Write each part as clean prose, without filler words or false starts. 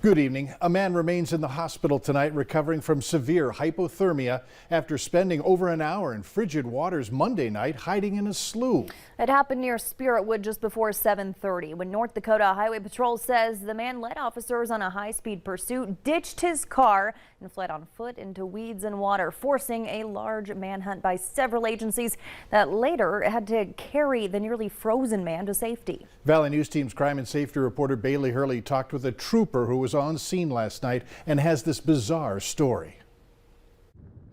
Good evening. A man remains in the hospital tonight recovering from severe hypothermia after spending over an hour in frigid waters Monday night hiding in a slough. It happened near Spiritwood just before 7:30 when North Dakota Highway Patrol says the man led officers on a high-speed pursuit, ditched his car, and fled on foot into weeds and water, forcing a large manhunt by several agencies that later had to carry the nearly frozen man to safety. Valley News Team's crime and safety reporter Bailey Hurley talked with a trooper who was on scene last night and has this bizarre story.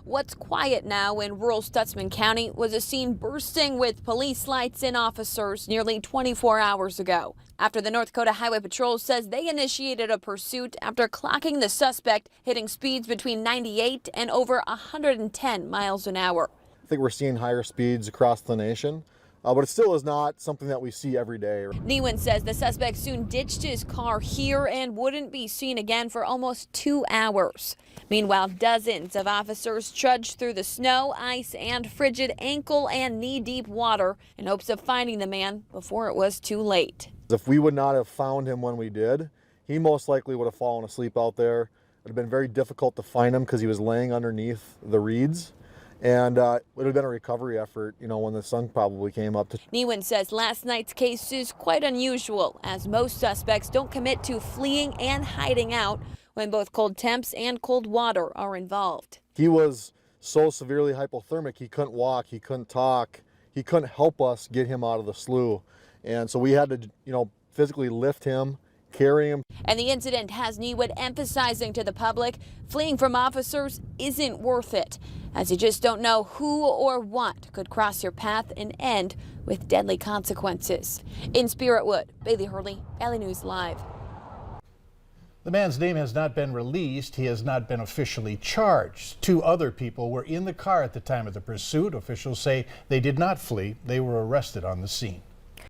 What's quiet now in rural Stutsman County was a scene bursting with police lights and officers nearly 24 hours ago, after the North Dakota Highway Patrol says they initiated a pursuit after clocking the suspect hitting speeds between 98 and over 110 miles an hour. I think we're seeing higher speeds across the nation. But it still is not something that we see every day. Newen says the suspect soon ditched his car here and wouldn't be seen again for almost 2 hours. Meanwhile, dozens of officers trudged through the snow, ice, and frigid ankle and knee-deep water in hopes of finding the man before it was too late. If we would not have found him when we did, he most likely would have fallen asleep out there. It would have been very difficult to find him because he was laying underneath the reeds. And it would have been a recovery effort, when the sun probably came up. Newen says last night's case is quite unusual, as most suspects don't commit to fleeing and hiding out when both cold temps and cold water are involved. He was so severely hypothermic, he couldn't walk, he couldn't talk, he couldn't help us get him out of the slough. And so we had to, physically lift him, carry him. And the incident has Newen emphasizing to the public fleeing from officers isn't worth it, as you just don't know who or what could cross your path and end with deadly consequences. In Spiritwood, Bailey Hurley, Valley News Live. The man's name has not been released. He has not been officially charged. 2 other people were in the car at the time of the pursuit. Officials say they did not flee. They were arrested on the scene.